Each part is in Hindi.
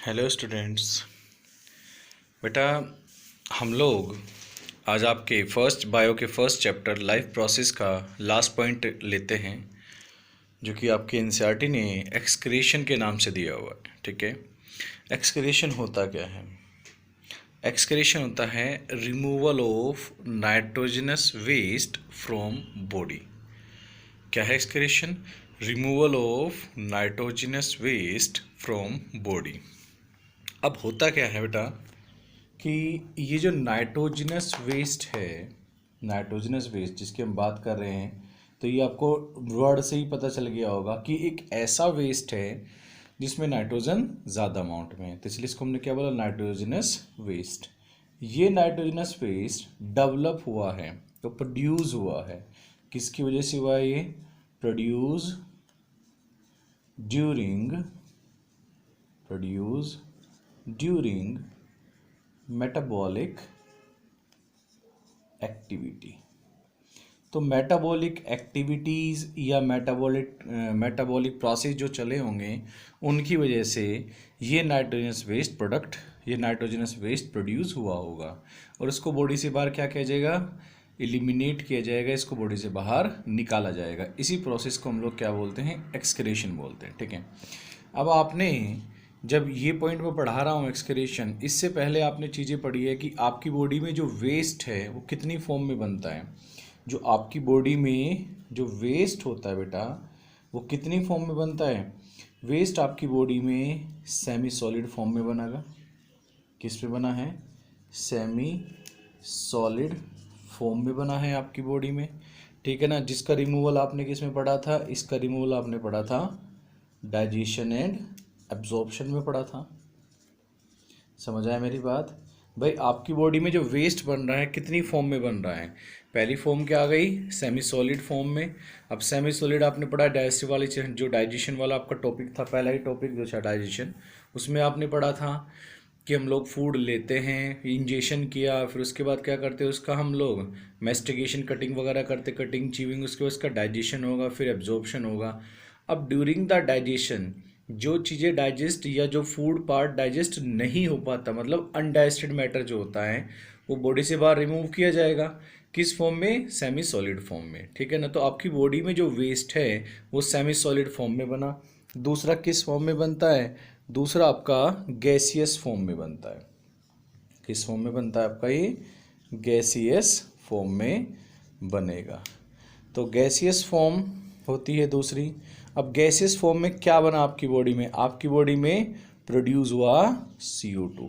Hello students. बेटा, हम लोग आज आपके फर्स्ट बायो के फर्स्ट चैप्टर लाइफ प्रोसेस का लास्ट पॉइंट लेते हैं, जो कि आपके एनसीईआरटी ने एक्सक्रीशन के नाम से दिया हुआ है। ठीक है, एक्सक्रीशन होता क्या है? एक्सक्रीशन होता है removal of nitrogenous waste from body. क्या है excretion? Removal of nitrogenous waste from body. अब होता क्या है बेटा कि ये जो नाइट्रोजनस वेस्ट है, नाइट्रोजनस वेस्ट जिसकी हम बात कर रहे हैं, तो ये आपको वर्ड से ही पता चल गया होगा कि एक ऐसा वेस्ट है जिसमें नाइट्रोजन ज़्यादा अमाउंट में है, तो इसलिए इसको हमने क्या बोला? Nitrogenous waste. ये नाइट्रोजनस वेस्ट डेवलप हुआ है, तो प्रोड्यूस हुआ है। किसकी वजह से हुआ है ये? Produce during metabolic activity. तो मेटाबॉलिक एक्टिविटीज़ या मेटाबॉलिक प्रोसेस जो चले होंगे, उनकी वजह से ये नाइट्रोजनस वेस्ट प्रोड्यूस हुआ होगा, और इसको बॉडी से बाहर क्या किया जाएगा? एलिमिनेट किया जाएगा, इसको बॉडी से बाहर निकाला जाएगा। इसी प्रोसेस को हम लोग क्या बोलते हैं? एक्सक्रीशन बोलते हैं। ठीक है, अब आपने जब ये पॉइंट में पढ़ा रहा हूँ एक्सक्रीशन, इससे पहले आपने चीज़ें पढ़ी है कि आपकी बॉडी में जो वेस्ट है वो कितनी फॉर्म में बनता है। जो आपकी बॉडी में जो वेस्ट होता है बेटा, वो कितनी फॉर्म में बनता है? वेस्ट आपकी बॉडी में सेमी सॉलिड फॉर्म में बनेगा। किस में बना है? सेमी सॉलिड फॉर्म में बना है आपकी बॉडी में। ठीक है ना, जिसका रिमूवल आपने किस में पढ़ा था? इसका रिमूवल आपने पढ़ा था डाइजेशन एंड एब्जॉर्प्शन में पढ़ा था। समझ आया मेरी बात? भाई, आपकी बॉडी में जो वेस्ट बन रहा है कितनी फॉर्म में बन रहा है? पहली फॉर्म क्या आ गई? सेमी सॉलिड फॉर्म में। अब सेमी सॉलिड आपने पढ़ा डाइजेस्टिव वाली, जो डाइजेशन वाला आपका टॉपिक था, पहला ही टॉपिक जो था डाइजेशन, उसमें आपने पढ़ा था कि हम लोग फूड लेते हैं, इंजेशन किया, फिर उसके बाद क्या करते हैं? उसका हम लोग मेस्टिगेशन, कटिंग वगैरह करते, कटिंग चीविंग, उसके बाद उसका डाइजेशन होगा, फिर एब्जॉर्प्शन होगा। अब ड्यूरिंग द डाइजेशन जो चीज़ें डाइजेस्ट या जो फूड पार्ट डाइजेस्ट नहीं हो पाता, मतलब अनडाइजेस्टेड मैटर जो होता है, वो बॉडी से बाहर रिमूव किया जाएगा। किस फॉर्म में? सेमी सॉलिड फॉर्म में। ठीक है ना, तो आपकी बॉडी में जो वेस्ट है वो सेमी सॉलिड फॉर्म में बना। दूसरा किस फॉर्म में बनता है? दूसरा आपका गैसियस फॉर्म में बनता है। किस फॉर्म में बनता है आपका ये? गैसियस फॉर्म में बनेगा। तो गैसियस फॉर्म होती है दूसरी। अब गैसियस फॉर्म में क्या बना आपकी बॉडी में? आपकी बॉडी में प्रोड्यूस हुआ CO2।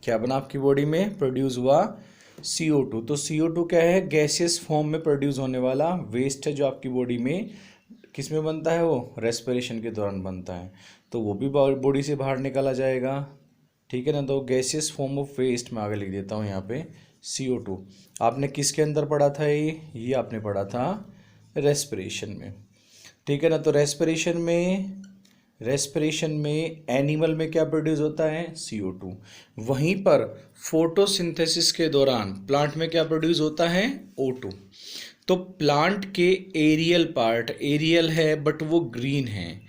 क्या बना आपकी बॉडी में? प्रोड्यूस हुआ CO2। तो CO2 क्या है? गैसियस फॉर्म में प्रोड्यूस होने वाला वेस्ट है, जो आपकी बॉडी में किस में बनता है? वो रेस्पिरेशन के दौरान बनता है, तो वो भी बॉडी से बाहर निकाला जाएगा। ठीक है ना, तो गैसियस फॉर्म ऑफ वेस्ट मैं आगे लिख देता हूँ यहाँ पे CO2। आपने किसके अंदर पढ़ा था? ये आपने पढ़ा था रेस्पिरेशन में। ठीक है ना, तो रेस्पिरेशन में एनिमल में क्या प्रोड्यूस होता है? CO2। वहीं पर फोटोसिंथेसिस के दौरान प्लांट में क्या प्रोड्यूस होता है? O2। तो प्लांट के एरियल पार्ट, एरियल है बट वो ग्रीन है,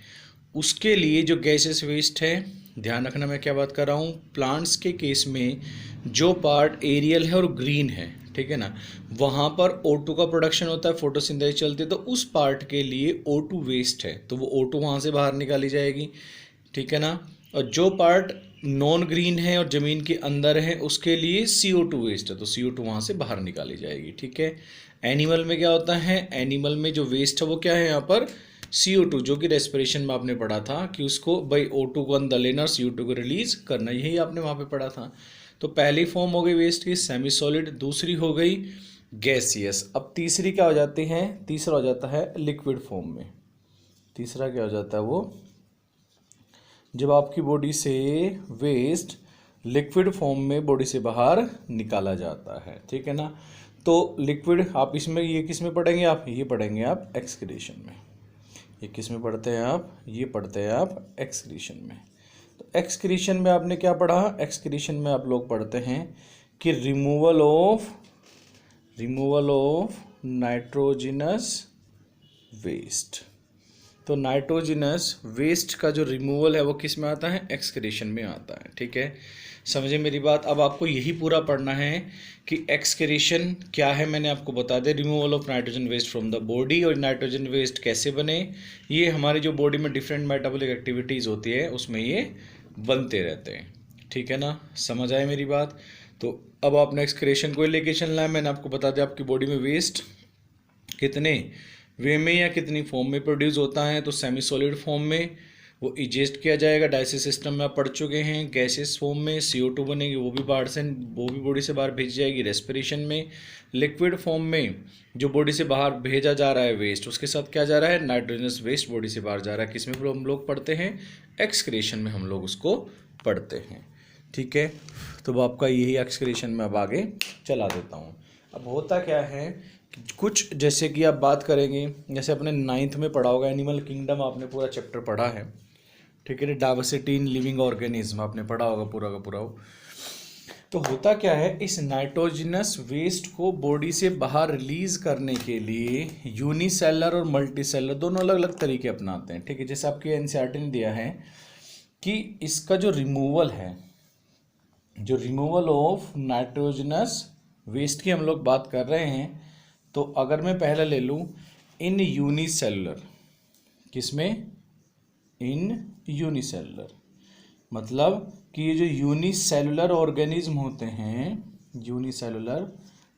उसके लिए जो गैसेस वेस्ट है, ध्यान रखना मैं क्या बात कर रहा हूँ, प्लांट्स के केस में जो पार्ट एरियल है और ग्रीन है, ठीक है ना, वहाँ पर O2 का प्रोडक्शन होता है, फोटोसिंथेसिस चलती है, तो उस पार्ट के लिए O2 वेस्ट है, तो वो O2 वहाँ से बाहर निकाली जाएगी। ठीक है ना, और जो पार्ट नॉन ग्रीन है और ज़मीन के अंदर है, उसके लिए CO2 वेस्ट है, तो CO2 वहाँ से बाहर निकाली जाएगी। ठीक है, एनिमल में क्या होता है? एनिमल में जो वेस्ट है वो क्या है? यहाँ पर CO2, जो कि रेस्पिरेशन में आपने पढ़ा था कि उसको भाई O2 को अंदर लेना और CO2 को रिलीज करना, यही आपने वहाँ पे पढ़ा था। तो पहली फॉर्म हो गई वेस्ट की सेमी सॉलिड, दूसरी हो गई गैसियस। अब तीसरी क्या हो जाती है? तीसरा हो जाता है लिक्विड फॉर्म में। तीसरा क्या हो जाता है? वो जब आपकी बॉडी से वेस्ट लिक्विड फॉर्म में बॉडी से बाहर निकाला जाता है। ठीक है ना, तो लिक्विड आप इसमें ये किस में पढ़ेंगे? आप ये पढ़ेंगे आप एक्सक्रीशन में। ये किस में पढ़ते हैं आप? ये पढ़ते हैं आप एक्सक्रीशन में। तो एक्सक्रीशन में आपने क्या पढ़ा? एक्सक्रीशन में आप लोग पढ़ते हैं कि रिमूवल ऑफ नाइट्रोजनस वेस्ट। तो नाइट्रोजनस वेस्ट का जो रिमूवल है वो किस में आता है, एक्सक्रीशन में आता है। ठीक है, समझे मेरी बात। अब आपको यही पूरा पढ़ना है कि एक्सक्रीशन क्या है, मैंने आपको बता दिया, removal of nitrogen waste from the body. और नाइट्रोजन वेस्ट कैसे बने, ये हमारी जो बॉडी में डिफरेंट मेटाबॉलिक एक्टिविटीज़ होती है उसमें ये बनते रहते हैं। ठीक है ना, समझ आए मेरी बात। तो अब आपने एक्सक्रीशन को लेके चलना है। मैंने आपको बता दिया आपकी बॉडी में वेस्ट कितने वे में या कितनी फॉर्म में प्रोड्यूस होता है। तो सेमी सॉलिड फॉर्म में वो इजेस्ट किया जाएगा, डाइजेस्ट सिस्टम में आप पढ़ चुके हैं। गैसेस फॉर्म में CO2 बनेगी, वो भी बॉडी से बाहर भेजी जाएगी रेस्पिरेशन में। लिक्विड फॉर्म में जो बॉडी से बाहर भेजा जा रहा है वेस्ट, उसके साथ क्या जा रहा है, नाइट्रोजनस वेस्ट बॉडी से बाहर जा रहा है। किसमें हम लोग पढ़ते हैं, एक्सक्रीशन में हम लोग उसको पढ़ते हैं। ठीक है, तो वो आपका यही एक्सक्रीशन में अब आगे चला देता हूँ। अब होता क्या है, कुछ जैसे कि आप बात करेंगे, जैसे अपने 9th में पढ़ा होगा एनिमल किंगडम, आपने पूरा चैप्टर पढ़ा है। ठीक है, डाइवर्सिटी इन लिविंग ऑर्गेनिज्म आपने पढ़ा होगा पूरा का पूरा। तो होता क्या है, इस नाइट्रोजनस वेस्ट को बॉडी से बाहर रिलीज करने के लिए यूनिसेलर और मल्टीसेलर दोनों अलग अलग तरीके अपनाते हैं। ठीक है, जैसे आपके NCERT ने दिया है कि इसका जो रिमूवल है, जो रिमूवल ऑफ नाइट्रोजनस वेस्ट की हम लोग बात कर रहे हैं। तो अगर मैं पहले ले लूँ इन यूनिसेलुलर, किसमें, इन यूनिसेलुलर, मतलब कि ये जो यूनिसेलुलर ऑर्गेनिज्म होते हैं, यूनिसेलुलर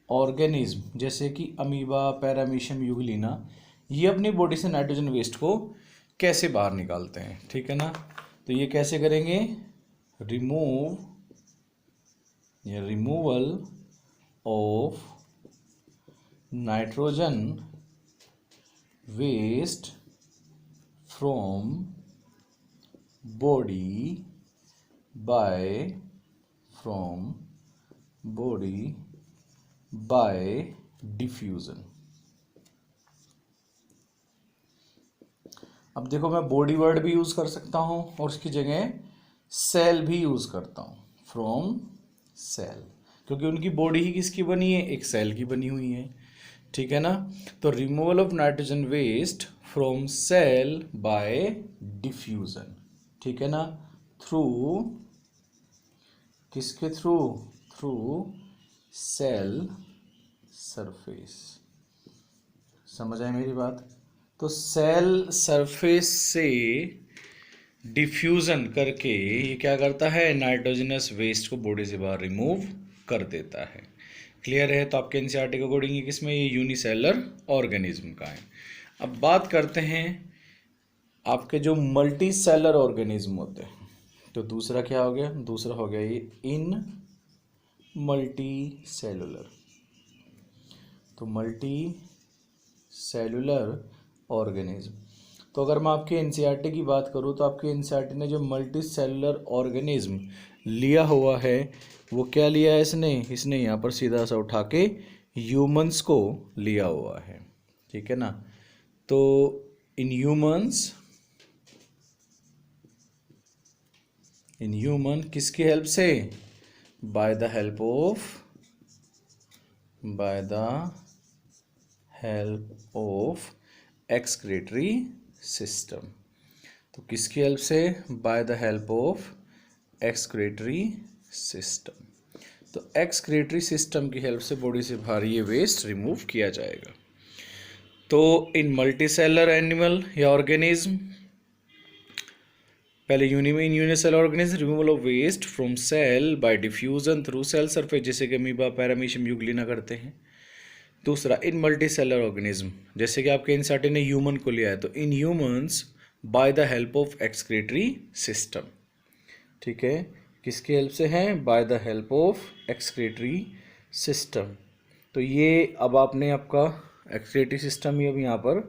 ऑर्गेनिज्म जैसे कि अमीबा, पैरामीशियम, यूग्लिना, ये अपनी बॉडी से नाइट्रोजन वेस्ट को कैसे बाहर निकालते हैं। ठीक है ना, तो ये कैसे करेंगे, removal of nitrogen waste from body by diffusion. अब देखो, मैं बॉडी वर्ड भी यूज कर सकता हूं और उसकी जगह सेल भी यूज करता हूं, फ्रॉम सेल, क्योंकि उनकी बॉडी ही किसकी बनी है, एक सेल की बनी हुई है। ठीक है ना, तो removal of nitrogen waste from cell by diffusion. ठीक है ना, थ्रू किसके थ्रू, थ्रू सेल सरफेस। समझ आए मेरी बात। तो सेल सरफेस से डिफ्यूजन करके ये क्या करता है, नाइट्रोजनस वेस्ट को बॉडी से बाहर रिमूव कर देता है। क्लियर है। तो आपके NCERT के अकॉर्डिंग ये किसमें, ये यूनिसेलर ऑर्गेनिज्म का है। अब बात करते हैं आपके जो मल्टी सेलर ऑर्गेनिज्म होते हैं। तो दूसरा क्या हो गया, दूसरा हो गया ये इन मल्टी सेलुलर। तो मल्टी सेलुलर ऑर्गेनिज्म, तो अगर मैं आपके NCERT की बात करूँ तो आपके NCERT ने जो मल्टी सेलुलर ऑर्गेनिज्म लिया हुआ है वो क्या लिया है, इसने यहाँ पर सीधा सा उठा के ह्यूमंस को लिया हुआ है। ठीक है ना, तो इन ह्यूमन किसकी हेल्प से, by the help of excretory system. तो किसकी हेल्प से, by the help of excretory system. तो एक्सक्रीटरी सिस्टम की हेल्प से बॉडी से बाहर ये वेस्ट रिमूव किया जाएगा। तो इन मल्टीसेलर एनिमल या ऑर्गेनिज्म, पहले unicellular organism, removal of waste from cell by diffusion through cell surface, जैसे कि अमीबा, पैरामीशियम, यूग्लिना करते हैं। दूसरा इन मल्टीसेलर ऑर्गेनिज्म, जैसे कि आपके NCERT ने ह्यूमन को लिया है, तो in humans bye the help of excretory system. ठीक है, किसकी हेल्प से हैं, bye the help of excretory system. तो ये अब आपने आपका एक्सक्रीटरी सिस्टम ही अब यहाँ पर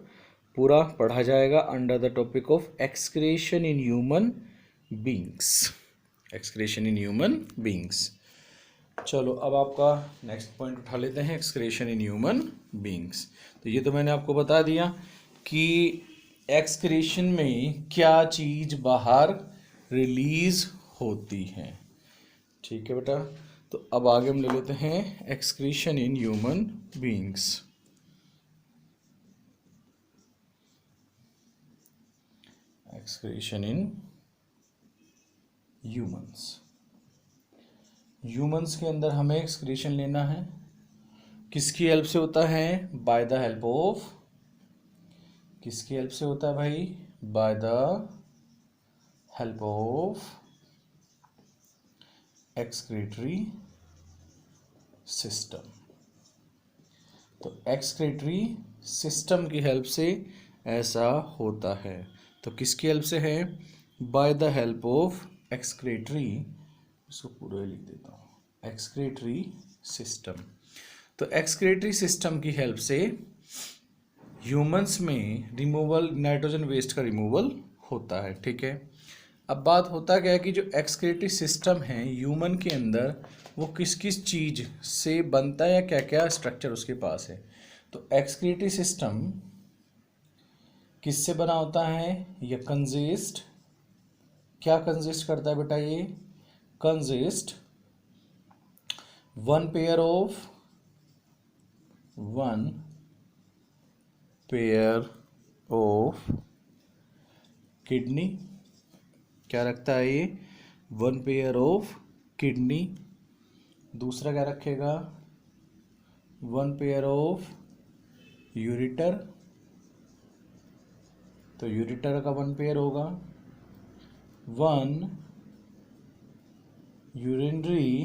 पूरा पढ़ा जाएगा under the topic of excretion in human beings. Excretion in human beings. चलो अब आपका नेक्स्ट पॉइंट उठा लेते हैं, एक्सक्रीशन इन ह्यूमन बींग्स। तो ये तो मैंने आपको बता दिया कि एक्सक्रीशन में क्या चीज़ बाहर रिलीज होती है। ठीक है बेटा, तो अब आगे हम ले लेते हैं excretion in human beings. Excretion in humans. Humans के अंदर हमें एक्सक्रीशन लेना है, किसकी हेल्प से होता है? बाय द हेल्प ऑफ, किसकी हेल्प से होता है भाई? Bye the help of excretory system. तो एक्सक्रीटरी सिस्टम की हेल्प से ऐसा होता है। तो किसकी हेल्प से है? Bye the help of excretory, इसको पूरा लिख देता हूँ, एक्सक्रीटरी सिस्टम। तो एक्सक्रीटरी सिस्टम की हेल्प से ह्यूमंस में रिमूवल, नाइट्रोजन वेस्ट का रिमूवल होता है। ठीक है, अब बात होता क्या है कि जो एक्सक्रीटरी सिस्टम है ह्यूमन के अंदर, वो किस किस चीज़ से बनता है या क्या क्या स्ट्रक्चर उसके पास है। तो एक्सक्रीटरी सिस्टम किससे बना होता है? ये कंजिस्ट, क्या कंजिस्ट करता है बेटा? ये consist one pair of kidney, क्या रखता है ये? One pair of kidney. दूसरा क्या रखेगा? वन पेयर ऑफ यूरिटर, तो यूरिटर का वन पेयर होगा। वन यूरिनरी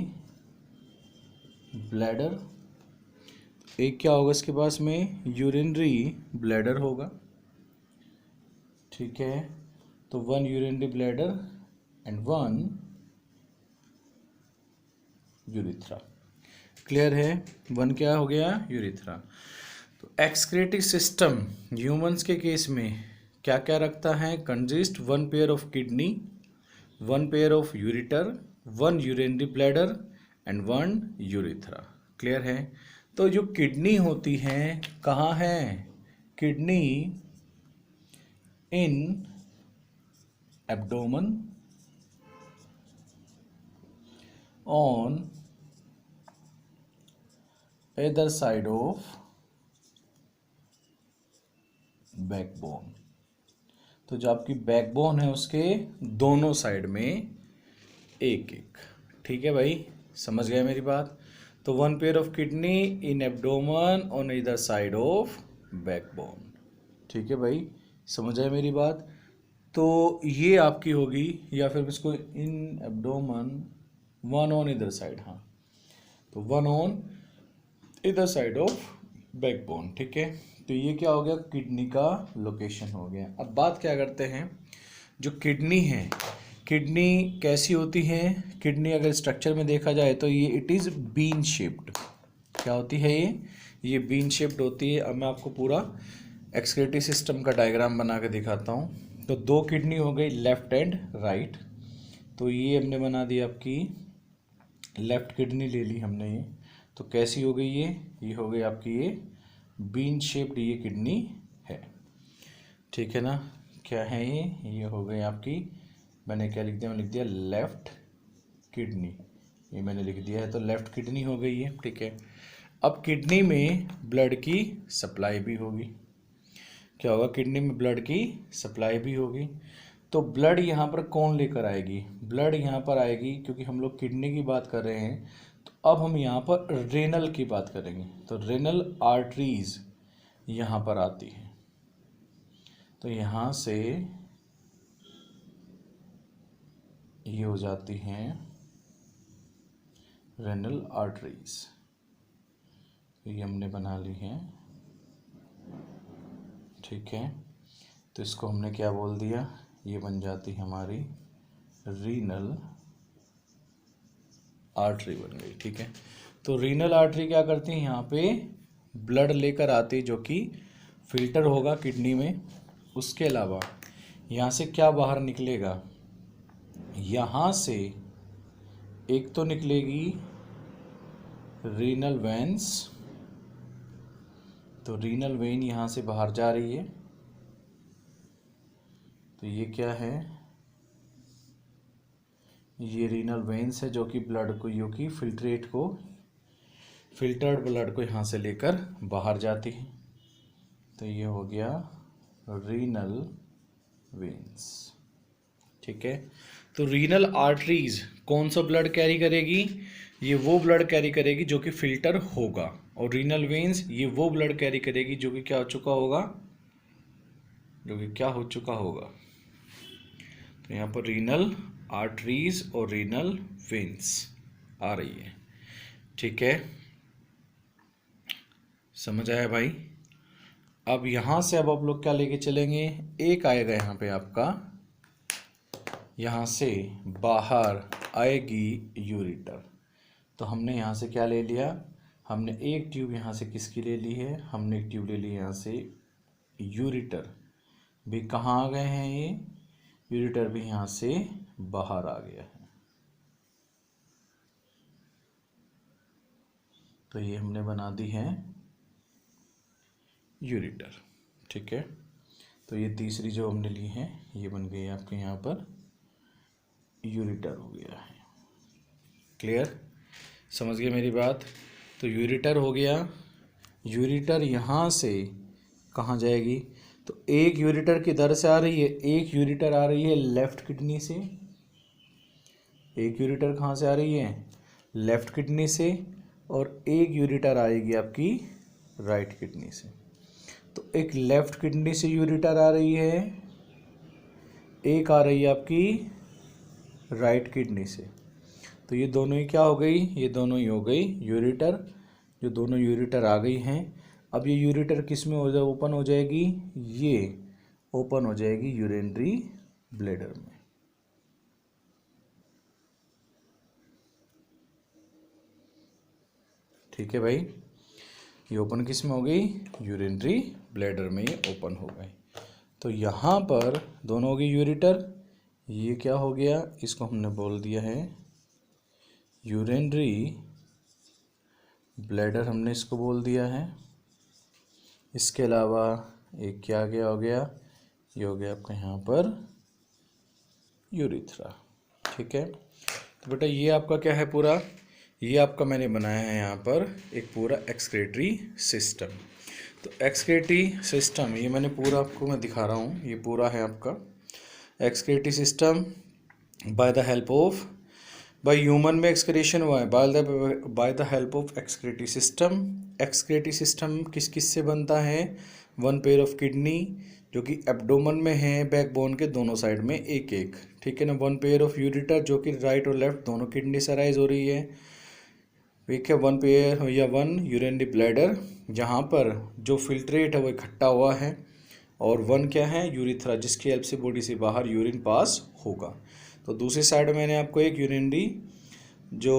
ब्लैडर, एक क्या होगा इसके पास में? यूरिनरी ब्लैडर होगा। ठीक है, तो one urinary bladder and one urethra. Clear है? वन क्या हो गया? यूरिथ्रा। तो एक्सक्रीटरी सिस्टम ह्यूमंस के केस में क्या क्या रखता है? Consist one pair of kidney, one pair of ureter, one urinary bladder and one urethra. Clear है? तो जो किडनी होती है कहाँ है? Kidney in abdomen, on either side of backbone. तो जो आपकी बैकबोन है उसके दोनों साइड में एक एक। ठीक है भाई, समझ गए मेरी बात? तो one pair of kidney in abdomen on either side of backbone. ठीक है भाई, समझ आए मेरी बात? तो ये आपकी होगी, या फिर इसको इन एब्डोमेन वन ऑन इधर साइड, हाँ, तो वन ऑन इधर साइड ऑफ बैकबोन। ठीक है, तो ये क्या हो गया? किडनी का लोकेशन हो गया। अब बात क्या करते हैं, जो किडनी है, किडनी कैसी होती है? किडनी अगर स्ट्रक्चर में देखा जाए तो ये इट इज़ बीन शेप्ड। क्या होती है ये बीन शेप्ड होती है। अब मैं आपको पूरा एक्सक्रीटरी सिस्टम का डायग्राम बना के दिखाता हूँ। तो दो किडनी हो गई, लेफ्ट एंड राइट। तो ये हमने बना दी आपकी लेफ्ट किडनी ले ली हमने ये। तो कैसी हो गई ये हो गई आपकी ये बीन शेप्ड ये किडनी है। ठीक है ना? क्या है ये हो गई आपकी, मैंने क्या लिख दिया? मैंने लिख दिया लेफ्ट किडनी, ये मैंने लिख दिया है। तो लेफ्ट किडनी हो गई है। ठीक है, अब किडनी में ब्लड की सप्लाई भी होगी। क्या होगा? किडनी में ब्लड की सप्लाई भी होगी। तो ब्लड यहाँ पर कौन लेकर आएगी? ब्लड यहाँ पर आएगी, क्योंकि हम लोग किडनी की बात कर रहे हैं, तो अब हम यहाँ पर रेनल की बात करेंगे। तो रेनल आर्टरीज यहाँ पर आती हैं। तो यहाँ से ये हो जाती हैं रेनल आर्टरीज। तो ये हमने बना ली हैं। ठीक है, तो इसको हमने क्या बोल दिया? ये बन जाती हमारी रीनल आर्टरी बन गई। ठीक है, तो रीनल आर्टरी क्या करती है? यहाँ पे ब्लड लेकर आती, जो कि फिल्टर होगा किडनी में। उसके अलावा यहाँ से क्या बाहर निकलेगा? यहाँ से एक तो निकलेगी रीनल वेन्स, तो रीनल वेन यहाँ से बाहर जा रही है। तो ये क्या है? ये रीनल वेन्स है, जो कि ब्लड को, जो कि फिल्टर्ड ब्लड को यहाँ से लेकर बाहर जाती है। तो ये हो गया रीनल वेन्स। ठीक है, तो रीनल आर्टरीज कौन सा ब्लड कैरी करेगी? ये वो ब्लड कैरी करेगी जो कि फिल्टर होगा, और रीनल वेन्स ये वो ब्लड कैरी करेगी जो कि क्या हो चुका होगा, जो कि क्या हो चुका होगा। तो यहाँ पर रीनल आर्टरीज और रीनल वेन्स आ रही है। ठीक है, समझ आया भाई? अब यहाँ से अब आप लोग क्या लेके चलेंगे, एक आएगा यहाँ पे आपका, यहाँ से बाहर आएगी यूरेटर। तो हमने यहाँ से क्या ले लिया, हमने एक ट्यूब यहाँ से किसकी ले ली है, हमने एक ट्यूब ले ली यहाँ से यूरेटर भी। कहाँ आ गए हैं ये, यूरेटर भी यहाँ से बाहर आ गया है। तो ये हमने बना दी है यूरेटर। ठीक है, तो ये तीसरी जो हमने ली है ये बन गई आपके यहाँ पर यूरेटर हो गया है। क्लियर, समझ गए मेरी बात? तो यूरेटर हो गया। यूरेटर यहाँ से कहाँ जाएगी, तो एक यूरेटर किधर से आ रही है, एक यूरेटर आ रही है लेफ्ट किडनी से। एक यूरेटर कहाँ से आ रही है, लेफ्ट किडनी से, और एक यूरेटर आएगी आपकी राइट किडनी से। तो एक लेफ्ट किडनी से यूरेटर आ रही है, एक आ रही है आपकी राइट किडनी से। तो ये दोनों ही क्या हो गई, ये दोनों ही हो गई यूरेटर। जो दोनों यूरेटर आ गई हैं, अब ये यूरेटर किस में हो जाए, ओपन हो जाएगी, ये ओपन हो जाएगी यूरिनरी ब्लैडर में। ठीक है भाई, ये ओपन किस में हो गई, यूरिनरी ब्लैडर में ये ओपन हो गई। तो यहाँ पर दोनों हो गई यूरेटर, ये क्या हो गया, इसको हमने बोल दिया है यूरिनरी ब्लैडर, हमने इसको बोल दिया है। इसके अलावा एक क्या गया हो गया, ये हो गया आपका यहाँ पर यूरिथ्रा। ठीक है, तो बेटा ये आपका क्या है पूरा, ये आपका मैंने बनाया है यहाँ पर एक पूरा एक्सक्रीटरी सिस्टम। तो एक्सक्रीटरी सिस्टम ये मैंने पूरा आपको मैं दिखा रहा हूँ, ये पूरा है आपका excretory system by the help of, by human में एक्सक्रीशन हुआ है bye the help of excretory system. Excretory system किस किस से बनता है, वन पेयर ऑफ किडनी जो कि एब्डोमन में है, बैकबोन के दोनों साइड में एक एक। ठीक है ना, वन पेयर ऑफ यूरेटर जो कि राइट और लेफ्ट दोनों किडनी से राइज हो रही है। ठीक है, वन पेयर या वन यूरिनरी ब्लैडर जहाँ पर जो फिल्ट्रेट है वो इकट्ठा हुआ है, और वन क्या है, यूरिथ्रा जिसकी हेल्प से बॉडी से बाहर यूरिन पास होगा। तो दूसरी साइड मैंने आपको एक यूरिनरी जो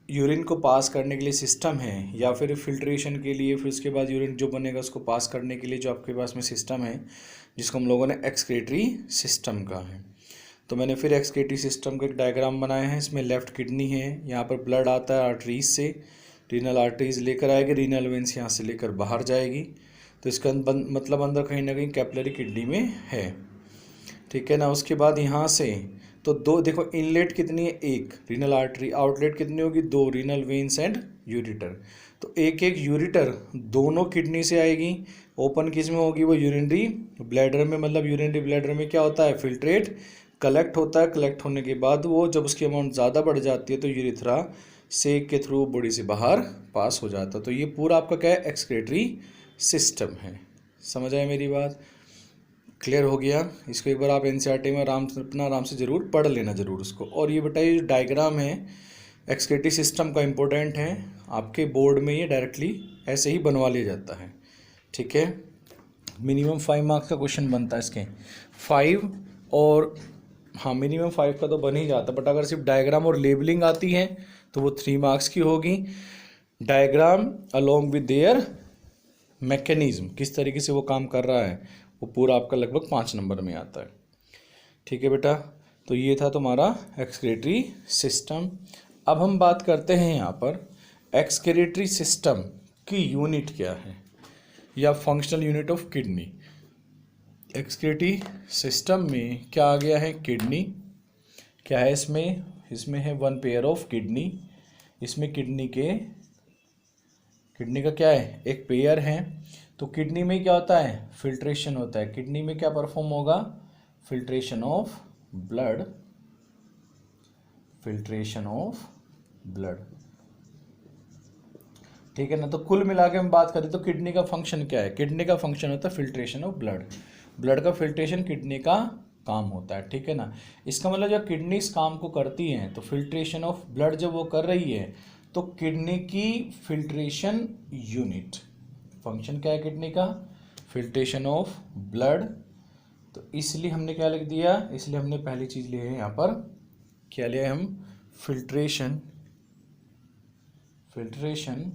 यूरिन को पास करने के लिए सिस्टम है, या फिर फिल्ट्रेशन के लिए, फिर उसके बाद यूरिन जो बनेगा उसको पास करने के लिए जो आपके पास में सिस्टम है, जिसको हम लोगों ने एक्सक्रीटरी सिस्टम कहा है। तो मैंने फिर एक्सक्रीटरी सिस्टम का एक डायग्राम बनाया है। इसमें लेफ्ट किडनी है, यहाँ पर ब्लड आता है आर्टरीज से, रीनल आर्टरीज लेकर आएगी, रीनल वेंस यहाँ से लेकर बाहर जाएगी। तो इसका मतलब अंदर कहीं ना कहीं कैपिलरी किडनी में है। ठीक है ना, उसके बाद यहाँ से तो दो देखो, इनलेट कितनी है, एक रीनल आर्टरी, आउटलेट कितनी होगी, दो रीनल वेन्स एंड यूरेटर। तो एक एक यूरेटर दोनों किडनी से आएगी, ओपन किस में होगी, वो यूरिनरी ब्लैडर में। मतलब यूरिनरी ब्लैडर में क्या होता है, फिल्ट्रेट कलेक्ट होता है, कलेक्ट होने के बाद वो जब उसकी अमाउंट ज़्यादा बढ़ जाती है तो यूरिथ्रा से के थ्रू बॉडी से बाहर पास हो जाता है। तो ये पूरा आपका क्या है, एक्सक्रीटरी सिस्टम है। समझ आए मेरी बात, क्लियर हो गया? इसको एक बार आप एनसीईआरटी में आराम से ज़रूर पढ़ लेना ज़रूर उसको। और ये बताइए जो डायग्राम है एक्सक्रीटरी सिस्टम का इम्पोर्टेंट है, आपके बोर्ड में ये डायरेक्टली ऐसे ही बनवा लिया जाता है। ठीक है, मिनिमम 5 मार्क्स का क्वेश्चन बनता है इसके, 5 और हाँ मिनिमम 5 का तो बन ही जाता, बट अगर सिर्फ डायग्राम और लेबलिंग आती है तो वो 3 मार्क्स की होगी। Diagram along with their mechanism, किस तरीके से वो काम कर रहा है, वो पूरा आपका लगभग 5 नंबर में आता है। ठीक है बेटा, तो ये था तुम्हारा एक्सक्रीटरी सिस्टम। अब हम बात करते हैं यहाँ पर एक्सक्रीटरी सिस्टम की यूनिट क्या है, या functional unit of kidney. Excretory system में क्या आ गया है, किडनी क्या है, इसमें है वन पेयर ऑफ किडनी। इसमें किडनी का क्या है, एक पेयर है। तो किडनी में क्या होता है, फिल्ट्रेशन होता है। किडनी में क्या परफॉर्म होगा, filtration of blood, filtration of blood, ठीक है ना। तो कुल मिला के हम बात करें तो किडनी का फंक्शन क्या है, किडनी का फंक्शन होता है फिल्ट्रेशन ऑफ ब्लड, ब्लड का फिल्ट्रेशन किडनी का काम होता है, ठीक है ना। इसका मतलब जब किडनी इस काम को करती हैं तो फिल्ट्रेशन ऑफ ब्लड जब वो कर रही है तो किडनी की फिल्ट्रेशन यूनिट, फंक्शन क्या है किडनी का, फिल्ट्रेशन ऑफ ब्लड। तो इसलिए हमने क्या लिख दिया, इसलिए हमने पहली चीज़ ली है यहाँ पर, क्या लिया हम, filtration, filtration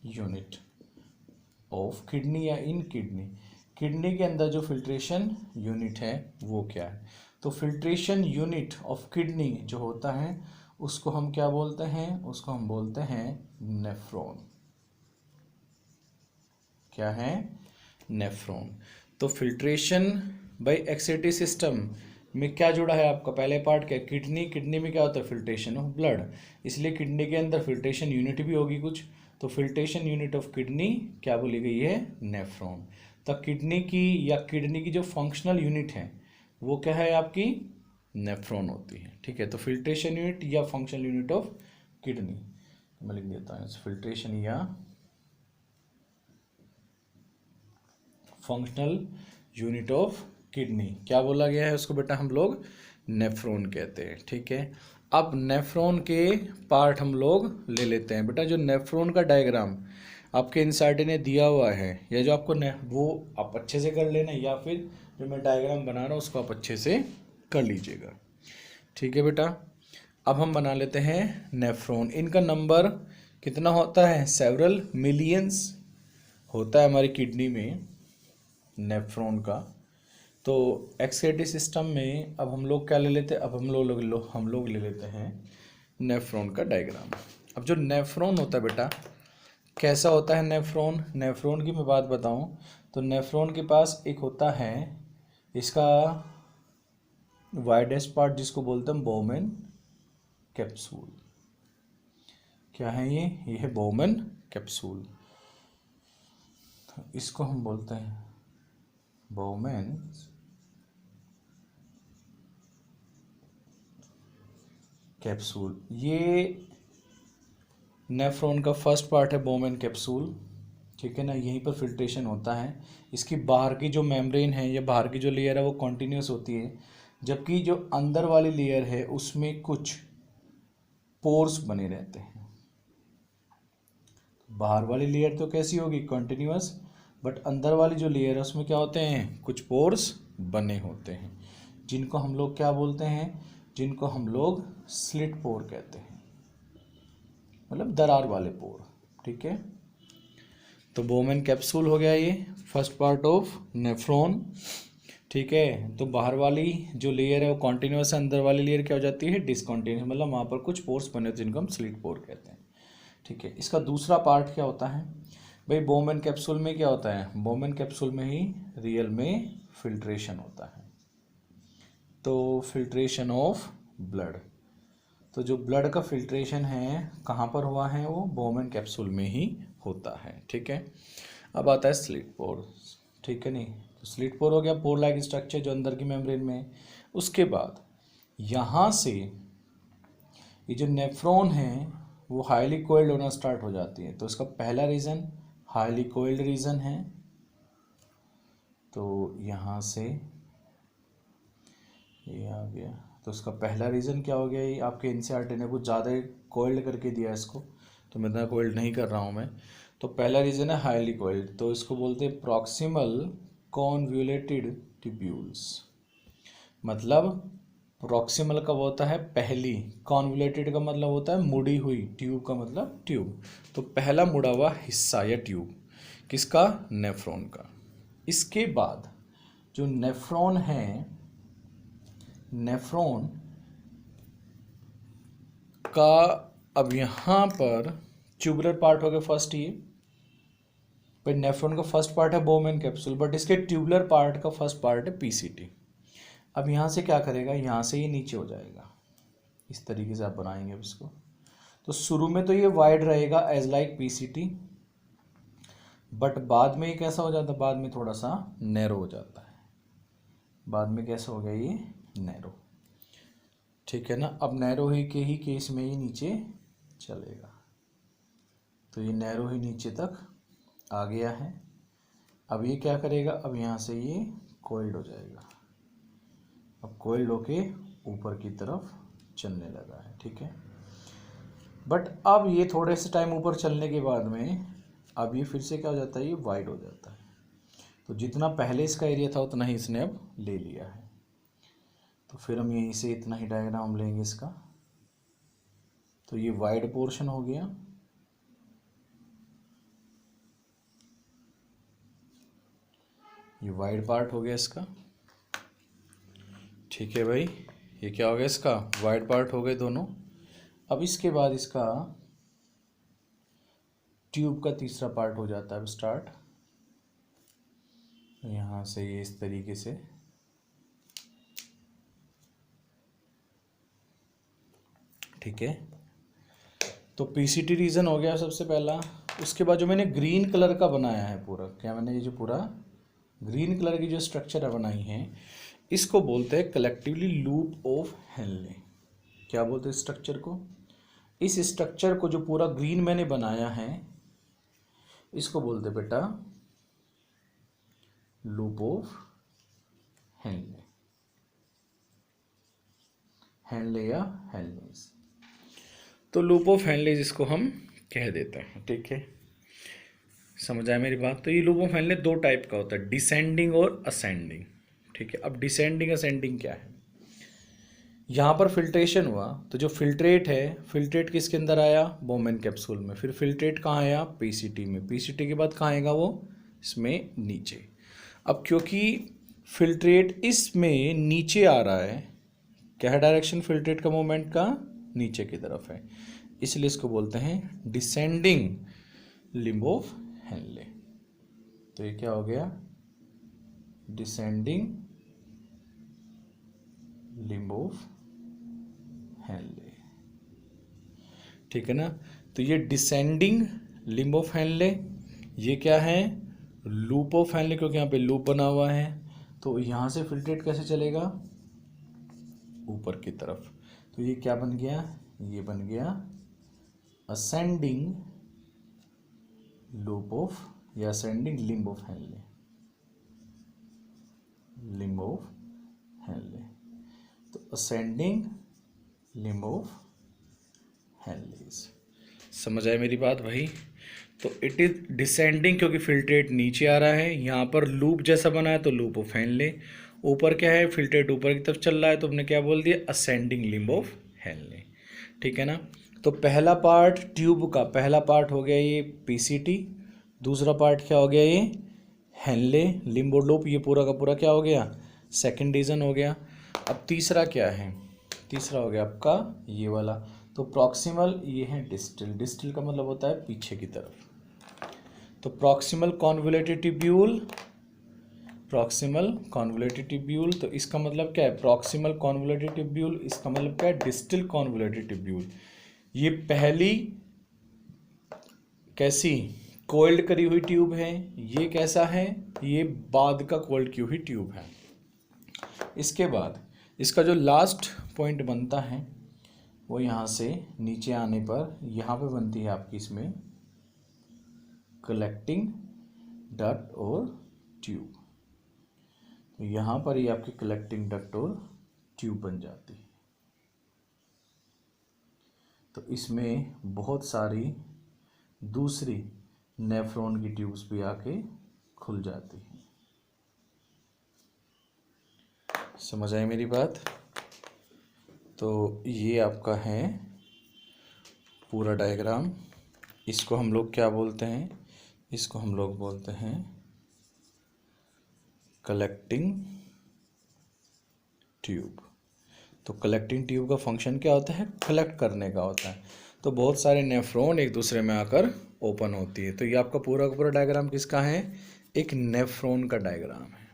unit of kidney या इन किडनी, किडनी के अंदर जो फिल्ट्रेशन यूनिट है वो क्या है। तो फिल्ट्रेशन यूनिट ऑफ किडनी जो होता है उसको हम क्या बोलते हैं, उसको हम बोलते हैं नेफ्रॉन। क्या है, नेफ्रॉन। तो फिल्ट्रेशन बाय एक्सेटी सिस्टम में क्या जुड़ा है आपका, पहले पार्ट क्या, किडनी, किडनी में क्या होता है, फिल्ट्रेशन ऑफ ब्लड, इसलिए किडनी के अंदर फिल्ट्रेशन यूनिट भी होगी कुछ। तो फिल्ट्रेशन यूनिट ऑफ किडनी क्या बोली गई है, नेफ्रॉन। तो किडनी की या किडनी की जो फंक्शनल यूनिट है वो क्या है आपकी, नेफ्रॉन होती है, ठीक है। तो फिल्ट्रेशन यूनिट या फंक्शनल यूनिट ऑफ किडनी, मैं लिख देता हूँ फिल्ट्रेशन या फंक्शनल यूनिट ऑफ किडनी, क्या बोला गया है उसको बेटा, हम लोग नेफ्रॉन कहते हैं, ठीक है। अब नेफ्रॉन के पार्ट हम लोग ले लेते हैं बेटा। जो नेफ्रॉन का डायग्राम आपके एनसीईआरटी ने दिया हुआ है या जो आपको वो आप अच्छे से कर लेना, या फिर जो मैं डायग्राम बना रहा हूँ उसको आप अच्छे से कर लीजिएगा, ठीक है बेटा। अब हम बना लेते हैं नेफ्रॉन। इनका नंबर कितना होता है, सेवरल मिलियंस होता है हमारी किडनी में नेफ्रॉन का। तो एक्सक्रीटरी सिस्टम में अब हम लोग क्या ले लेते हैं, अब हम लोग ले लेते हैं नेफ्रॉन का डायग्राम। अब जो नेफ्रॉन होता है बेटा, कैसा होता है नेफ्रॉन, नेफ्रॉन की मैं बात बताऊं तो नेफ्रॉन के पास एक होता है इसका वाइडेस्ट पार्ट जिसको बोलते हैं बोमेन कैप्सूल। क्या है ये है बोमेन कैप्सूल, इसको हम बोलते हैं बोमेन कैप्सूल। ये नेफ्रॉन का फर्स्ट पार्ट है बोमेन कैप्सूल, ठीक है ना। यहीं पर फिल्ट्रेशन होता है। इसकी बाहर की जो मेम्ब्रेन है या बाहर की जो लेयर है वो कॉन्टिन्यूस होती है, जबकि जो अंदर वाली लेयर है उसमें कुछ पोर्स बने रहते हैं। बाहर वाली लेयर तो कैसी होगी, कंटिन्यूअस, बट अंदर वाली जो लेयर है उसमें क्या होते हैं, कुछ पोर्स बने होते हैं, जिनको हम लोग क्या बोलते हैं, जिनको हम लोग स्लिट पोर कहते हैं, मतलब दरार वाले पोर, ठीक है। तो बोमेन कैप्सूल हो गया ये फर्स्ट पार्ट ऑफ नेफ्रॉन, ठीक है। तो बाहर वाली जो लेयर है वो कॉन्टिन्यूअस है, अंदर वाली लेयर क्या हो जाती है, डिसकॉन्टिन्यूस, मतलब वहाँ पर कुछ पोर्स बने होते हैं जिनको हम स्लिट पोर कहते हैं, ठीक है। इसका दूसरा पार्ट क्या होता है भाई, बोमेन कैप्सूल में क्या होता है, बोमेन कैप्सूल में ही रियल में फिल्ट्रेशन होता है। तो फिल्ट्रेशन ऑफ ब्लड, तो जो ब्लड का फिल्ट्रेशन है कहाँ पर हुआ है, वो बोमेन कैप्सूल में ही होता है, ठीक है। अब आता है स्लिट पोर, ठीक है नहीं। तो स्लिट पोर हो गया पोर लाइक स्ट्रक्चर जो अंदर की मेम्ब्रेन में है। उसके बाद यहाँ से ये जो नेफ्रॉन है वो हाईली कोइल्ड होना स्टार्ट हो जाती है। तो इसका पहला रीज़न हाईली कोइल्ड रीजन है, तो यहाँ से ये आ गया। तो इसका पहला रीज़न क्या हो गया, ये आपके एनसीईआरटी ने कुछ ज़्यादा कोइल्ड करके दिया इसको, तो मैं इतना कोइल्ड नहीं कर रहा हूँ मैं। तो पहला रीज़न है हाईली कोइल्ड, तो इसको बोलते हैं प्रॉक्सिमल कॉन्वोल्यूटेड ट्यूब्यूल्स। मतलब प्रॉक्सिमल कब होता है, पहली, कॉन्वोल्यूटेड का मतलब होता है मुड़ी हुई, ट्यूब का मतलब ट्यूब, तो पहला मुड़ा हुआ हिस्सा या ट्यूब किसका, नेफ्रॉन का। इसके बाद जो नेफ्रॉन है, नेफ्रॉन का अब यहाँ पर ट्यूबुलर पार्ट हो गया फर्स्ट, ये पर नेफ्रॉन का फर्स्ट पार्ट है बोमेन कैप्सूल, बट इसके ट्यूबुलर पार्ट का फर्स्ट पार्ट है पीसीटी। अब यहाँ से क्या करेगा, यहाँ से ये नीचे हो जाएगा, इस तरीके से आप बनाएंगे अब इसको। तो शुरू में तो ये वाइड रहेगा एज लाइक पीसीटी, बट बाद में ये कैसा हो जाता है, बाद में थोड़ा सा नैरो हो जाता है, बाद में कैसा हो गया ये नैरो, ठीक है ना। अब नैरो ही के ही केस में ये नीचे चलेगा, तो ये नैरो ही नीचे तक आ गया है। अब ये क्या करेगा, अब यहाँ से ये कोइल्ड हो जाएगा, अब कोइल्ड होके ऊपर की तरफ चलने लगा है, ठीक है। बट अब ये थोड़े से टाइम ऊपर चलने के बाद में अब ये फिर से क्या हो जाता है, ये वाइड हो जाता है। तो जितना पहले इसका एरिया था उतना ही इसने अब ले लिया है। तो फिर हम यहीं से इतना ही डायग्राम लेंगे इसका। तो ये वाइड पोर्शन हो गया, ये वाइड पार्ट हो गया इसका, ठीक है भाई। ये क्या हो गया, इसका वाइड पार्ट हो गए दोनों। अब इसके बाद इसका ट्यूब का तीसरा पार्ट हो जाता है अब स्टार्ट। यहाँ से ये इस तरीके से, ठीक है। तो पीसीटी रीजन हो गया सबसे पहला। उसके बाद जो मैंने ग्रीन कलर का बनाया है पूरा, क्या मैंने ये जो पूरा ग्रीन कलर की जो स्ट्रक्चर है बनाई है, इसको बोलते हैं कलेक्टिवली लूप ऑफ हेनले। क्या बोलते हैं स्ट्रक्चर को, इस स्ट्रक्चर को जो पूरा ग्रीन मैंने बनाया है इसको बोलते बेटा लूप ऑफ हेनले, हेनले या हेनलेज। तो लूप ऑफ हेनलेज इसको हम कह देते हैं, ठीक है। समझ आया मेरी बात। तो ये लूप ऑफ हेनले दो टाइप का होता है, डिसेंडिंग और असेंडिंग, ठीक है। अब डिसेंडिंग असेंडिंग क्या है, यहाँ पर फिल्ट्रेशन हुआ तो जो फिल्ट्रेट है, फिल्ट्रेट किसके अंदर आया, बोमेन कैप्सूल में, फिर फिल्ट्रेट कहाँ आया, पीसीटी में, पीसीटी के बाद कहाँ आएगा वो, इसमें नीचे। अब क्योंकि फिल्ट्रेट इसमें नीचे आ रहा है, क्या है डायरेक्शन फिल्ट्रेट का मूवमेंट का, नीचे की तरफ है, इसलिए इसको बोलते हैं डिसेंडिंग लिम्ब ऑफ हेनले। तो ये क्या हो गया, डिसेंडिंग लिम्ब ऑफ हेनले, ठीक है ना। तो ये डिसेंडिंग लिम्ब ऑफ हेनले, ये क्या है, लूप ऑफ हेनले, क्योंकि यहाँ पे लूप बना हुआ है। तो यहाँ से फिल्ट्रेट कैसे चलेगा, ऊपर की तरफ। तो ये क्या बन गया, ये बन गया असेंडिंग लूप ऑफ या ascending limb of Henle, limb of Henle. तो असेंडिंग लिम्ब ऑफ हेनलेज। समझ आए मेरी बात भाई। तो इट इज डिसेंडिंग क्योंकि फिल्ट्रेट नीचे आ रहा है, यहाँ पर लूप जैसा बना है तो लूप ऑफ हेनले। ऊपर क्या है, फिल्ट्रेट ऊपर की तरफ चल रहा है, तो हमने क्या बोल दिया, असेंडिंग लिम्ब ऑफ हेनले, ठीक है ना। तो पहला पार्ट ट्यूब का पहला पार्ट हो गया ये पीसीटी, दूसरा पार्ट क्या हो गया ये हेनले लिम्ब और लूप, ये पूरा का पूरा क्या हो गया, सेकंड रीजन हो गया। अब तीसरा क्या है, तीसरा हो गया आपका ये वाला। तो प्रॉक्सिमल ये है डिस्टल, डिस्टल का मतलब होता है पीछे की तरफ। तो proximal convoluted tubule, proximal convoluted tubule, तो इसका मतलब क्या है, प्रॉक्सिमल कॉन्वोल्यूटेड ट्यूब्यूल, इसका मतलब क्या है, डिस्टल कॉन्वोल्यूटेड ट्यूब्यूल। ये पहली कैसी कोल्ड करी हुई ट्यूब है, ये कैसा है, ये बाद का कोल्ड की हुई ट्यूब है। इसके बाद इसका जो लास्ट पॉइंट बनता है वो यहाँ से नीचे आने पर यहाँ पे बनती है आपकी इसमें कलेक्टिंग डक्ट और ट्यूब। तो यहाँ पर ही आपकी कलेक्टिंग डक्ट और ट्यूब बन जाती है। तो इसमें बहुत सारी दूसरी नेफ्रॉन की ट्यूब्स भी आके खुल जाती हैं। समझ आई मेरी बात। तो ये आपका है पूरा डायग्राम। इसको हम लोग क्या बोलते हैं, इसको हम लोग बोलते हैं कलेक्टिंग ट्यूब। तो कलेक्टिंग ट्यूब का फंक्शन क्या होता है, कलेक्ट करने का होता है। तो बहुत सारे नेफ्रॉन एक दूसरे में आकर ओपन होती है। तो ये आपका पूरा का पूरा डायग्राम किसका है, एक नेफ्रॉन का डायग्राम है।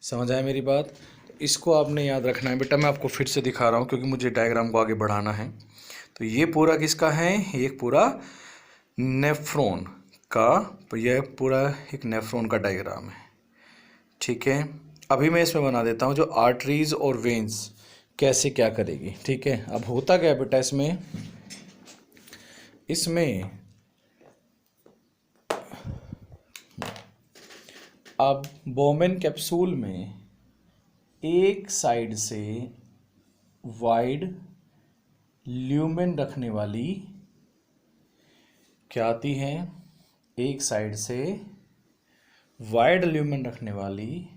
समझ आया मेरी बात। इसको आपने याद रखना है बेटा। मैं आपको फिर से दिखा रहा हूँ क्योंकि मुझे डायग्राम को आगे बढ़ाना है। तो ये पूरा किसका है, एक पूरा नेफ्रॉन का, यह पूरा एक नेफ्रॉन का डायग्राम है, ठीक है। अभी मैं इसमें बना देता हूँ जो आर्टरीज और वेन्स कैसे क्या करेगी, ठीक है। अब होता क्या है बेटा, इसमें अब बोमेन कैप्सूल में एक साइड से वाइड ल्यूमेन रखने वाली क्या आती है, एक साइड से वाइड ल्यूमेन रखने वाली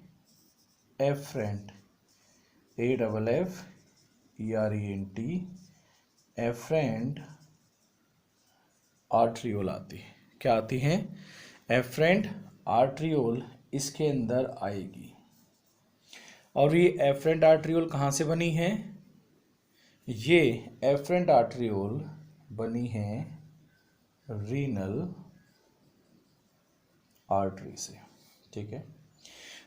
एफरेंट, AFFERENT एफरेंट आर्ट्रियोल आती है। क्या आती है, एफरेंट आर्ट्रियोल इसके अंदर आएगी। और ये एफरेंट आर्ट्रियोल कहाँ से बनी है, ये एफरेंट आर्ट्रियोल बनी है रीनल आर्टरी से, ठीक है।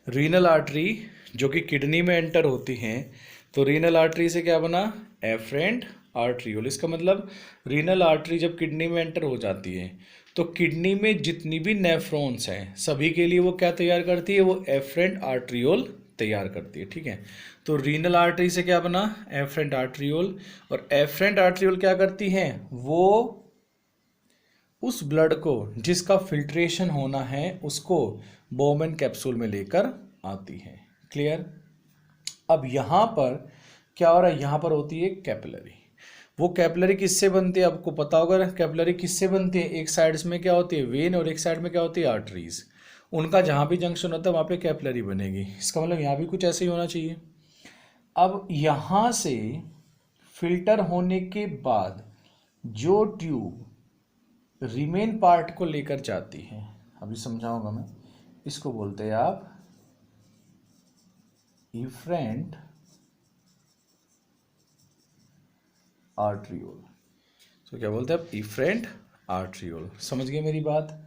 रीनल आर्टरी जो कि किडनी में एंटर होती हैं, तो रीनल आर्टरी से क्या बना, एफरेंट आर्ट्रियोल। इसका मतलब रीनल आर्टरी जब किडनी में एंटर हो जाती है तो किडनी में जितनी भी नेफ्रॉन्स हैं सभी के लिए वो क्या तैयार करती है, वो एफरेंट आर्ट्रियोल तैयार करती है, ठीक है। तो रीनल आर्टरी से क्या बना, एफरेंट आर्ट्रियोल। और एफरेंट आर्ट्रियोल क्या करती है, वो उस ब्लड को जिसका फिल्ट्रेशन होना है उसको बोमेन कैप्सूल में लेकर आती है। क्लियर। अब यहाँ पर क्या हो रहा है, यहाँ पर होती है कैपिलरी। वो कैपिलरी किससे बनती है, आपको पता होगा कैपिलरी किससे बनती है, एक साइड में क्या होती है वेन और एक साइड में क्या होती है आर्टरीज। उनका जहाँ भी जंक्शन होता है वहाँ पे कैपिलरी बनेगी। इसका मतलब यहाँ भी कुछ ऐसे ही होना चाहिए। अब यहाँ से फिल्टर होने के बाद जो ट्यूब रिमेन पार्ट को लेकर जाती है, अभी समझाऊंगा मैं, इसको बोलते हैं आप इफरेंट आर्ट्रियोल। तो क्या बोलते हैं आप, इफरेंट आर्ट्रियोल। समझ गए मेरी बात।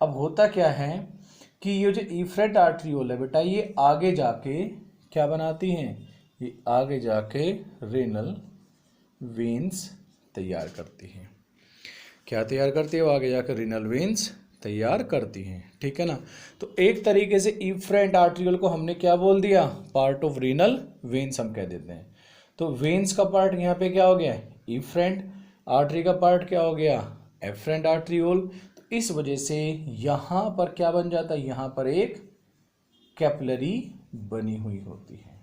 अब होता क्या है कि ये जो इफरेंट आर्ट्रियोल है बेटा, ये आगे जाके क्या बनाती हैं, ये आगे जाके रेनल वेन्स तैयार करती हैं। क्या तैयार करती है, वो आगे जाकर रीनल वेन्स तैयार करती हैं, ठीक है ना। तो एक तरीके से इफरेंट आर्ट्रियोल को हमने क्या बोल दिया, पार्ट ऑफ रीनल वेन्स हम कह देते हैं। तो वेन्स का पार्ट यहाँ पे क्या हो गया, इफरेंट, आर्टरी का पार्ट क्या हो गया, एफरेंट आर्ट्रियोल। तो इस वजह से यहाँ पर क्या बन जाता है, यहाँ पर एक कैपिलरी बनी हुई होती है।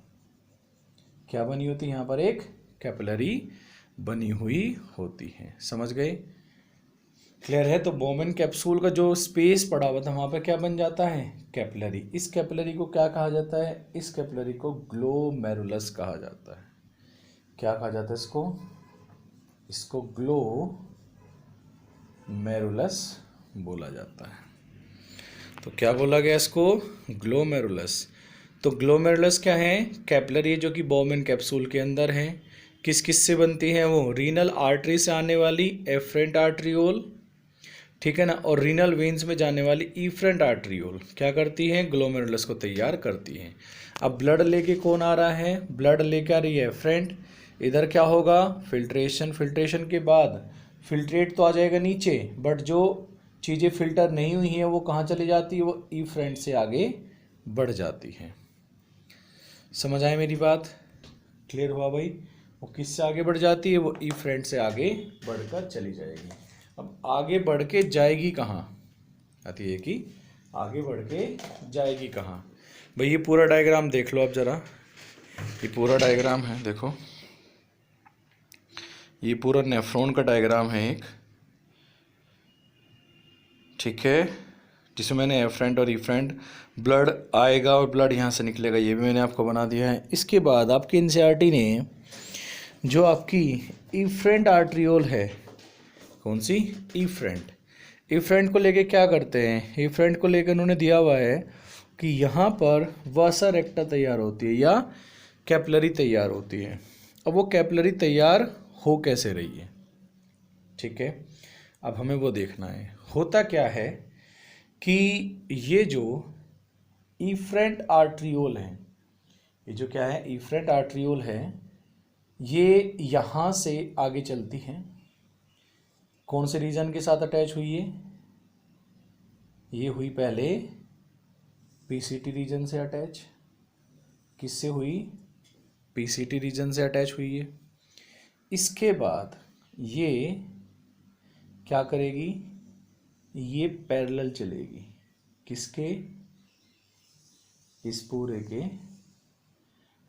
क्या बनी होती है, यहाँ पर एक कैपिलरी बनी हुई होती है। समझ गए, क्लियर है। तो बोमेन कैप्सूल का जो स्पेस पड़ा हुआ था वहाँ पे क्या बन जाता है, कैपिलरी। इस कैपिलरी को क्या कहा जाता है, इस कैपिलरी को ग्लोमेरुलस कहा जाता है। क्या कहा जाता है इसको, इसको ग्लोमेरुलस बोला जाता है। तो क्या बोला गया इसको, ग्लोमेरुलस। तो ग्लोमेरुलस क्या है, कैपिलरी जो कि बोमेन कैप्सूल के अंदर है। किस किस से बनती है वो, रीनल आर्टरी से आने वाली एफरेंट आर्ट्रियोल, ठीक है ना, और रीनल वेन्स में जाने वाली इफरेंट आर्ट्रियोल क्या करती है, ग्लोमेरुलस को तैयार करती है। अब ब्लड लेके कौन आ रहा है, ब्लड लेके आ रही है एफरेंट। इधर क्या होगा, फिल्ट्रेशन, फिल्ट्रेशन के बाद फिल्ट्रेट तो आ जाएगा नीचे, बट जो चीज़ें फिल्टर नहीं हुई हैं वो कहाँ चली जाती है, वो इफरेंट से आगे बढ़ जाती हैं। समझ आए मेरी बात, क्लियर हुआ भाई। वो किससे आगे बढ़ जाती है, वो इफरेंट से आगे बढ़कर चली जाएगी। अब आगे बढ़ के जाएगी कहाँ, आती है कि आगे बढ़ के जाएगी कहाँ। भाई ये पूरा डायग्राम देख लो आप ज़रा, ये पूरा डायग्राम है, देखो ये पूरा नेफ्रॉन का डायग्राम है एक, ठीक है, जिसमें मैंने एफरेंट और इफरेंट, ब्लड आएगा और ब्लड यहाँ से निकलेगा, ये भी मैंने आपको बना दिया है। इसके बाद आपकी एनसीईआरटी ने जो आपकी इफरेंट आर्ट्रियोल है, कौन सी, इफरेंट, इफरेंट को लेके क्या करते हैं, इफरेंट को लेकर उन्होंने दिया हुआ है कि यहाँ पर वासा रेक्टा तैयार होती है या कैपिलरी तैयार होती है। अब वो कैपिलरी तैयार हो कैसे रही है, ठीक है, अब हमें वो देखना है। होता क्या है कि ये जो इफरेंट आर्ट्रियोल है, ये जो क्या है, इफरेंट आर्ट्रियोल है, ये यहाँ से आगे चलती है, कौन से रीजन के साथ अटैच हुई है, ये हुई पहले पीसीटी रीजन से अटैच, किससे हुई, पीसीटी रीजन से अटैच हुई है। इसके बाद ये क्या करेगी, ये पैरेलल चलेगी किसके, इस पूरे के,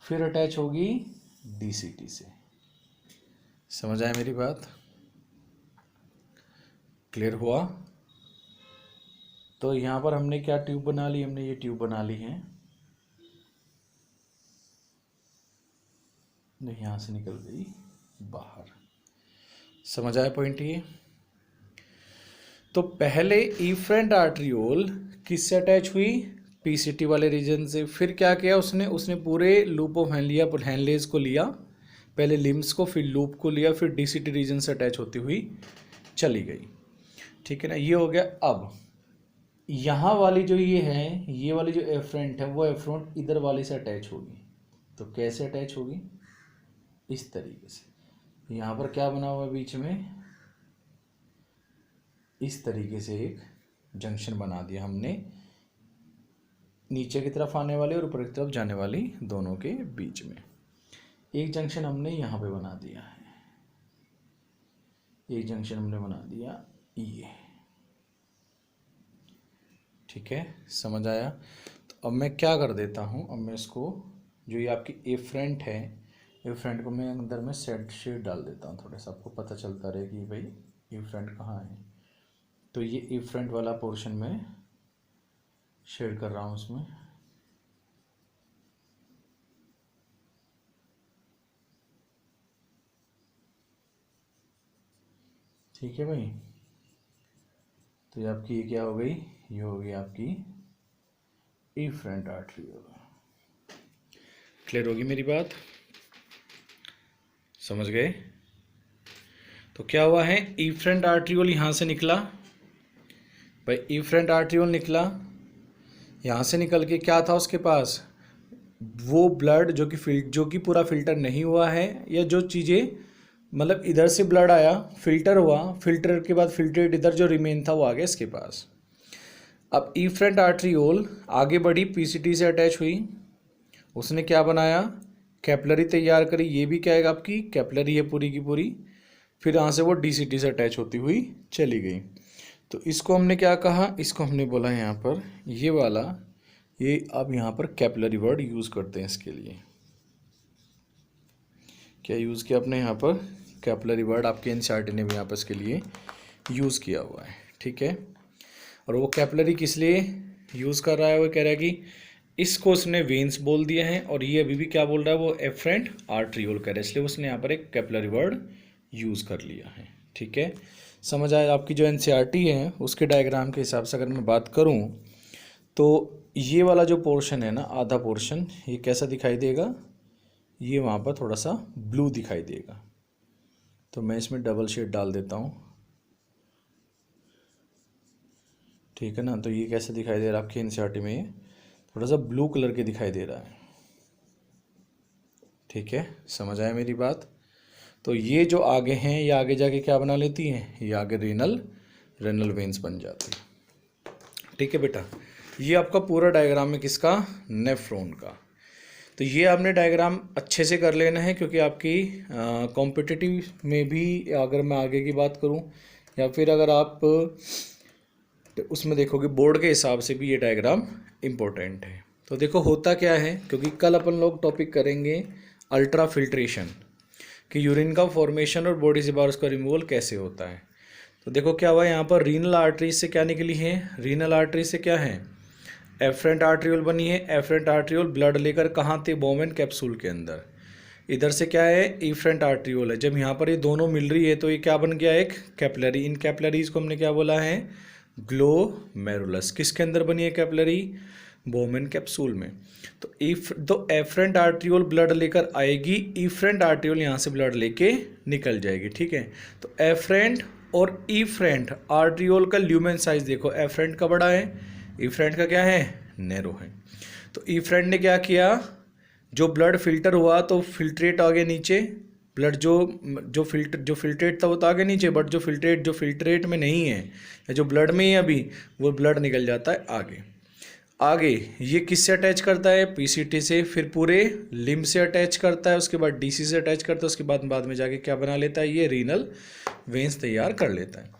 फिर अटैच होगी डीसीटी से। समझ आया मेरी बात, क्लियर हुआ। तो यहाँ पर हमने क्या ट्यूब बना ली, हमने ये ट्यूब बना ली है, यहाँ से निकल गई बाहर। समझ आया पॉइंट ये। तो पहले इफरेंट आर्टरियोल किससे अटैच हुई, पीसीटी वाले रीजन से। फिर क्या किया उसने पूरे लूप ऑफ हैंडलेज को लिया, पहले लिम्स को, फिर लूप को लिया, फिर डीसीटी रीजन से अटैच होती हुई चली गई। ठीक है ना, ये हो गया। अब यहाँ वाली जो ये है, ये वाली जो एफरेंट है, वो एफरेंट इधर वाले से अटैच होगी। तो कैसे अटैच होगी, इस तरीके से। यहाँ पर क्या बना हुआ है बीच में, इस तरीके से एक जंक्शन बना दिया हमने, नीचे की तरफ आने वाले और ऊपर की तरफ जाने वाली दोनों के बीच में एक जंक्शन हमने यहाँ पे बना दिया है, एक जंक्शन हमने बना दिया ये। ठीक है, समझ आया। तो अब मैं क्या कर देता हूँ, अब मैं इसको, जो ये आपकी एफरेंट है, एफरेंट को मैं अंदर में शेड डाल देता हूँ, थोड़ा सा आपको पता चलता रहे कि भाई एफरेंट कहाँ है। तो ये एफरेंट वाला पोर्शन में शेड कर रहा हूँ उसमें। ठीक है भाई, तो ये आपकी ये क्या हो गई, ये हो गई आपकी एफरेंट आर्टरियोल। क्लियर होगी मेरी बात, समझ गए। तो क्या हुआ है, एफरेंट आर्टरियोल यहाँ से निकला भाई, एफरेंट आर्टरियोल निकला, यहाँ से निकल के क्या था उसके पास, वो ब्लड जो कि पूरा फिल्टर नहीं हुआ है, या जो चीज़ें मतलब इधर से ब्लड आया, फिल्टर हुआ, फिल्टर के बाद फिल्टरेट इधर जो रिमेन था वो आ गया इसके पास। अब एफरेंट आर्टरियोल आगे बढ़ी, पीसीटी से अटैच हुई, उसने क्या बनाया, कैपिलरी तैयार करी। ये भी क्या है आपकी कैपिलरी है पूरी की पूरी। फिर यहाँ से वो डीसीटी से अटैच होती हुई चली गई। तो इसको हमने क्या कहा, इसको हमने बोला यहाँ पर ये वाला, ये अब यहाँ पर कैपिलरी वर्ड यूज़ करते हैं इसके लिए। क्या यूज़ किया अपने यहाँ पर, कैपिलरी वर्ड आपके एनसीईआरटी ने भी यहाँ पर इसके लिए यूज़ किया हुआ है। ठीक है, और वो कैपिलरी किस लिए यूज़ कर रहा है, वो कह रहा है कि इसको उसने वेन्स बोल दिया है, और ये अभी भी क्या बोल रहा है, वो एफरेंट आर्टरियोल कह रहा है, इसलिए उसने यहाँ पर एक कैपिलरी वर्ड यूज़ कर लिया है। ठीक है, समझ आया। आपकी जो एनसीईआरटी है उसके डायग्राम के हिसाब से अगर मैं बात करूँ तो ये वाला जो पोर्शन है ना, आधा पोर्शन, ये कैसा दिखाई देगा, ये वहाँ पर थोड़ा सा ब्लू दिखाई देगा। तो मैं इसमें डबल शेड डाल देता हूँ। ठीक है ना, तो ये कैसे दिखाई दे रहा है आपकी एनसीईआरटी में, ये थोड़ा सा ब्लू कलर के दिखाई दे रहा है। ठीक है, समझ आया मेरी बात। तो ये जो आगे हैं, ये आगे जाके क्या बना लेती हैं, ये आगे रेनल वेन्स बन जाती है। ठीक है बेटा, ये आपका पूरा डायग्राम है किसका, नेफ्रॉन का। तो ये आपने डायग्राम अच्छे से कर लेना है, क्योंकि आपकी कॉम्पिटिटिव में भी, अगर मैं आगे की बात करूं, या फिर अगर आप उसमें देखोगे बोर्ड के हिसाब से भी ये डायग्राम इम्पोर्टेंट है। तो देखो होता क्या है, क्योंकि कल अपन लोग टॉपिक करेंगे अल्ट्रा फिल्ट्रेशन, कि यूरिन का फॉर्मेशन और बॉडी से बाहर उसका रिमूवल कैसे होता है। तो देखो क्या हुआ, यहाँ पर रीनल आर्टरी से क्या निकली है, रीनल आर्टरी से क्या है, एफरेंट आर्टरियोल बनी है। एफरेंट आर्टरियोल ब्लड लेकर कहाँ थे, बोमेन कैप्सूल के अंदर। इधर से क्या है, एफरेंट आर्टरियोल है। जब यहाँ पर ये दोनों मिल रही है तो ये क्या बन गया, एक कैपिलरी। इन कैपिलरीज को हमने क्या बोला है, ग्लोमेरुलस। किसके अंदर बनी है कैपिलरी, बोमेन कैप्सूल में। तो एफरेंट आर्टरियोल ब्लड लेकर आएगी, इफरेंट आर्टरियोल यहाँ से ब्लड लेके निकल जाएगी। ठीक है, तो एफरेंट और इफरेंट आर्टरियोल का ल्यूमेन साइज देखो, एफरेंट का बड़ा है, इफरेंट का क्या है, नैरो है। तो इफरेंट ने क्या किया, जो ब्लड फिल्टर हुआ तो फिल्ट्रेट आ गया नीचे, ब्लड जो फिल्ट्रेट था वो तो आगे नीचे, बट जो फिल्ट्रेट में नहीं है या जो ब्लड में ही है अभी, वो ब्लड निकल जाता है आगे। आगे ये किससे अटैच करता है? पीसीटी से, फिर पूरे लिम्ब से अटैच करता है, उसके बाद डीसी से अटैच करता है, उसके बाद में जाके क्या बना लेता है? ये रीनल वेंस तैयार कर लेता है।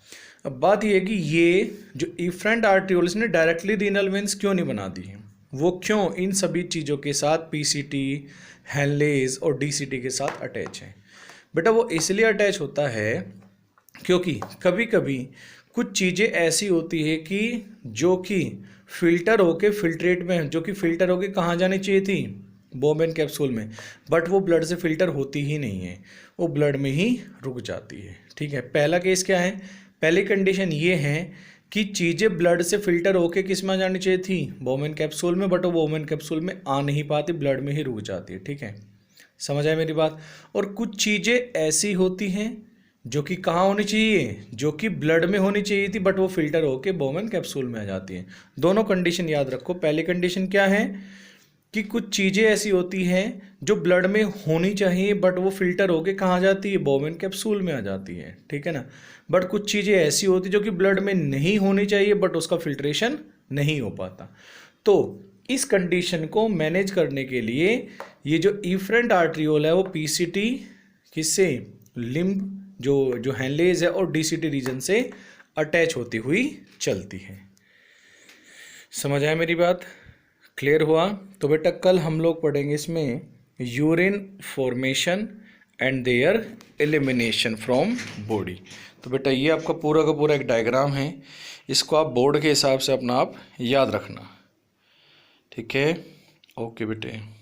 अब बात ये है कि ये जो इफरेंट आर्ट्रियोल्स ने डायरेक्टली रीनल वेंस क्यों नहीं बना दी है? वो क्यों इन सभी चीज़ों के साथ पीसीटी, हेनलेज और डीसीटी के साथ अटैच है? बेटा वो इसलिए अटैच होता है क्योंकि कभी कभी कुछ चीज़ें ऐसी होती है कि जो कि फिल्टर होके फिल्ट्रेट में, जो कि फिल्टर होके कहाँ जानी चाहिए थी? बोमेन कैप्सूल में, बट वो ब्लड से फिल्टर होती ही नहीं है, वो ब्लड में ही रुक जाती है। ठीक है, पहला केस क्या है? पहली कंडीशन ये है कि चीज़ें ब्लड से फिल्टर होके किस में जानी चाहिए थी? बोमेन कैप्सूल में, बट वो बोमेन कैप्सूल में आ नहीं पाती, ब्लड में ही रुक जाती है। ठीक है, समझ आए मेरी बात? और कुछ चीज़ें ऐसी होती हैं जो कि कहाँ होनी चाहिए? जो कि ब्लड में होनी चाहिए थी, बट वो फिल्टर होके बोमेन कैप्सूल में आ जाती है। दोनों कंडीशन याद रखो। पहली कंडीशन क्या है कि कुछ चीज़ें ऐसी होती हैं जो ब्लड में होनी चाहिए, बट वो फिल्टर होके कहाँ जाती है? बोमेन कैप्सूल में आ जाती है। ठीक है ना? बट कुछ चीज़ें ऐसी होती जो कि ब्लड में नहीं होनी चाहिए, बट उसका फिल्ट्रेशन नहीं हो पाता। तो इस कंडीशन को मैनेज करने के लिए ये जो इफरेंट आर्ट्रियोल है वो पीसीटी किससे? लिम्ब जो हेनलेज है और डीसीटी रीजन से अटैच होती हुई चलती है। समझ आया मेरी बात? क्लियर हुआ? तो बेटा कल हम लोग पढ़ेंगे इसमें urine formation and there elimination from body. तो बेटा ये आपका पूरा का पूरा एक डायग्राम है, इसको आप बोर्ड के हिसाब से अपना आप याद रखना। ठीक है, ओके बेटे।